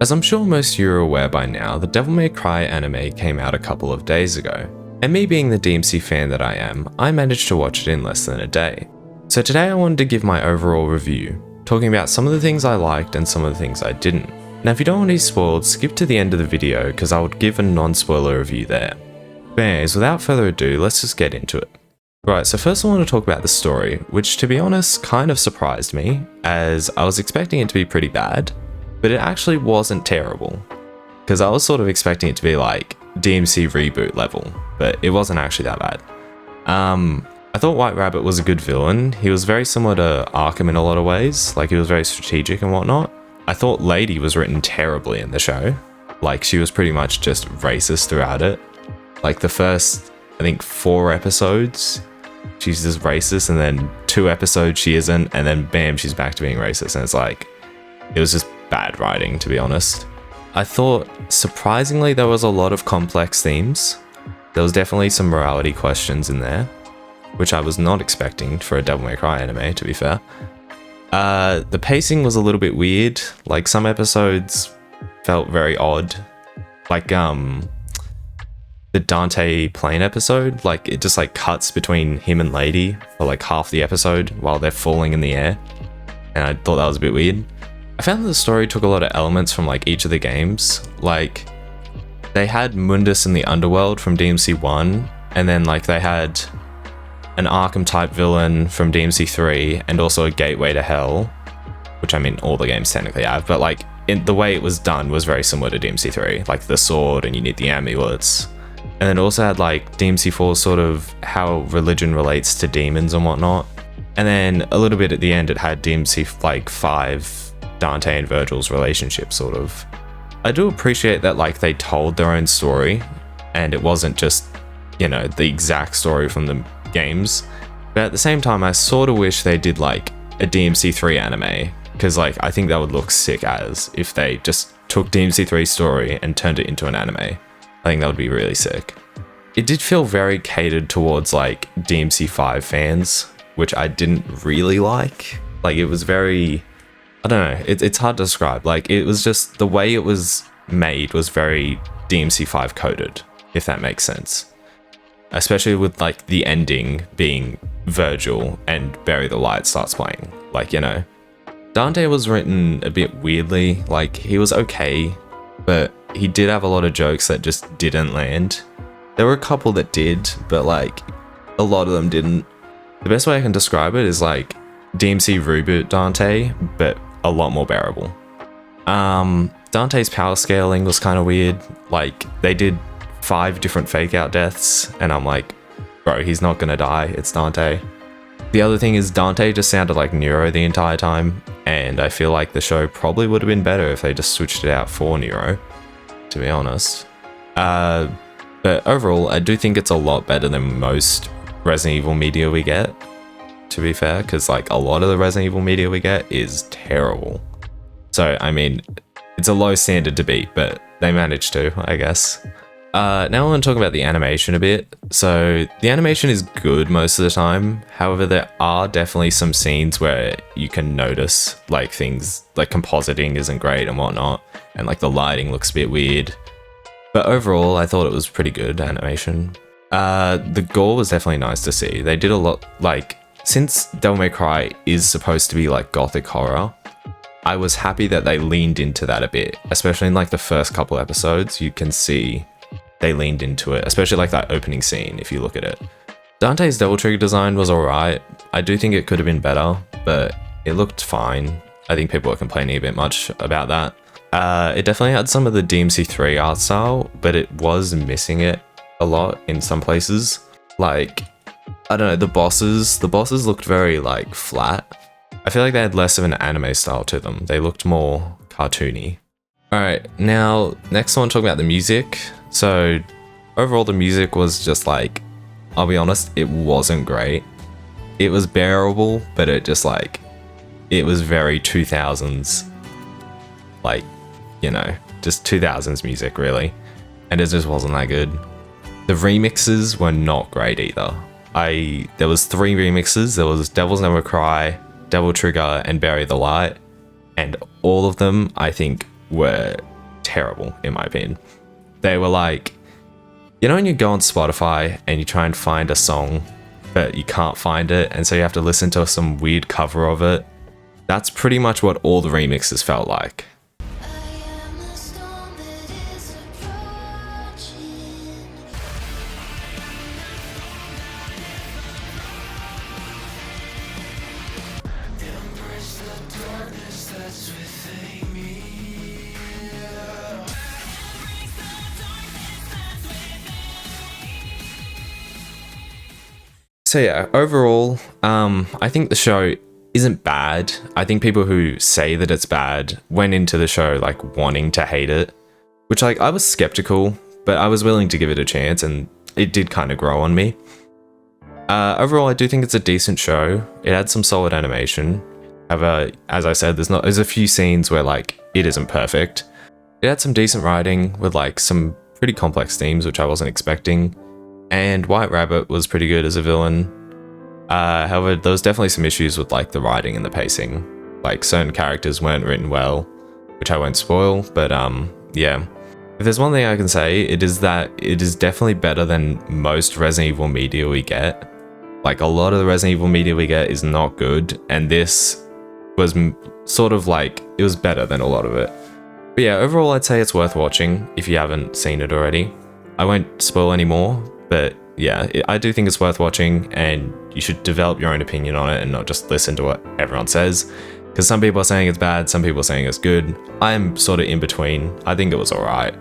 As I'm sure most of you are aware by now, the Devil May Cry anime came out a couple of days ago, and me being the DMC fan that I am, I managed to watch it in less than a day. So today I wanted to give my overall review, talking about some of the things I liked and some of the things I didn't. Now if you don't want to be spoiled, skip to the end of the video because I would give a non-spoiler review there. But anyways, without further ado, let's just get into it. Right, so first I want to talk about the story, which to be honest kind of surprised me, as I was expecting it to be pretty bad, but it actually wasn't terrible. Because I was sort of expecting it to be like DMC reboot level, but it wasn't actually that bad. I thought White Rabbit was a good villain. He was very similar to Arkham in a lot of ways, like he was very strategic and whatnot. I thought Lady was written terribly in the show, like she was pretty much just racist throughout it. Like the first, I think 4 episodes, she's just racist, and then 2 episodes she isn't, and then bam, she's back to being racist, and it's like, it was just bad writing, to be honest. I thought, surprisingly, there was a lot of complex themes. There was definitely some morality questions in there, which I was not expecting for a Devil May Cry anime, to be fair. The pacing was a little bit weird, like some episodes felt very odd. Like, the Dante plane episode, like it just like cuts between him and Lady for like half the episode while they're falling in the air. And I thought that was a bit weird. I found that the story took a lot of elements from like each of the games. Like they had Mundus in the Underworld from DMC 1, and then like they had an Arkham type villain from DMC 3, and also a Gateway to Hell, which I mean all the games technically have, but like the way it was done was very similar to DMC 3, like the sword and you need the amulets. And then also had like DMC 4 sort of how religion relates to demons and whatnot. And then a little bit at the end it had DMC like 5, Dante and Virgil's relationship sort of. I do appreciate that like they told their own story and it wasn't just, you know, the exact story from the games. But at the same time I sort of wish they did like a DMC 3 anime, because like I think that would look sick as if they just took DMC 3's story and turned it into an anime. I think that would be really sick. It did feel very catered towards like DMC 5 fans, which I didn't really like. Like it was very, I don't know, it's hard to describe. Like it was just, the way it was made was very DMC 5 coded, if that makes sense. Especially with like the ending being Virgil and Bury the Light starts playing. Like, you know, Dante was written a bit weirdly, like he was okay, but he did have a lot of jokes that just didn't land. There were a couple that did, but like a lot of them didn't. The best way I can describe it is like DMC reboot Dante, but a lot more bearable. Dante's power scaling was kind of weird. Like they did 5 different fake out deaths, and I'm like, bro, he's not gonna die, it's Dante. The other thing is Dante just sounded like Nero the entire time, and I feel like the show probably would have been better if they just switched it out for Nero, to be honest. But overall, I do think it's a lot better than most Resident Evil media we get, to be fair, because like a lot of the Resident Evil media we get is terrible. So, I mean, it's a low standard to beat, but they managed to, I guess. Now I want to talk about the animation a bit. So the animation is good most of the time. However, there are definitely some scenes where you can notice like things like compositing isn't great and whatnot. And like the lighting looks a bit weird. But overall, I thought it was pretty good animation. The gore was definitely nice to see. They did a lot, like, since Devil May Cry is supposed to be like gothic horror, I was happy that they leaned into that a bit. Especially in like the first couple episodes, you can see they leaned into it, especially like that opening scene if you look at it. Dante's Devil Trigger design was alright. I do think it could have been better, but it looked fine. I think people were complaining a bit much about that. It definitely had some of the DMC 3 art style, but it was missing it a lot in some places. Like, I don't know, the bosses looked very like flat. I feel like they had less of an anime style to them. They looked more cartoony. Alright, now next I want to talk about the music. So overall the music was just like, I'll be honest, it wasn't great. It was bearable, but it just like, it was very 2000s. Like, you know, just 2000s music really. And it just wasn't that good. The remixes were not great either. There was 3 remixes. There was Devil's Never Cry, Devil Trigger, and Bury the Light. And all of them, I think, were terrible in my opinion. They were like, you know when you go on Spotify and you try and find a song, but you can't find it, and so you have to listen to some weird cover of it? That's pretty much what all the remixes felt like. So yeah, overall, I think the show isn't bad. I think people who say that it's bad went into the show like wanting to hate it, which like I was skeptical, but I was willing to give it a chance, and it did kind of grow on me. Overall, I do think it's a decent show. It had some solid animation. However, as I said, there's a few scenes where like it isn't perfect. It had some decent writing with like some pretty complex themes, which I wasn't expecting. And White Rabbit was pretty good as a villain. However, there was definitely some issues with like the writing and the pacing. Like certain characters weren't written well, which I won't spoil, but yeah. If there's one thing I can say, it is that it is definitely better than most Resident Evil media we get. Like a lot of the Resident Evil media we get is not good, and this was sort of like, it was better than a lot of it. But yeah, overall I'd say it's worth watching if you haven't seen it already. I won't spoil any more, but yeah, I do think it's worth watching, and you should develop your own opinion on it and not just listen to what everyone says. Because some people are saying it's bad, some people are saying it's good. I'm sort of in between. I think it was alright.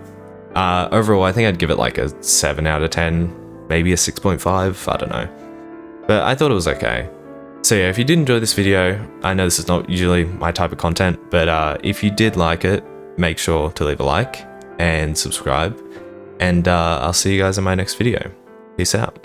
Overall, I think I'd give it like a 7 out of 10, maybe a 6.5, I don't know. But I thought it was okay. So yeah, if you did enjoy this video, I know this is not usually my type of content, but if you did like it, make sure to leave a like and subscribe. And I'll see you guys in my next video. Peace out.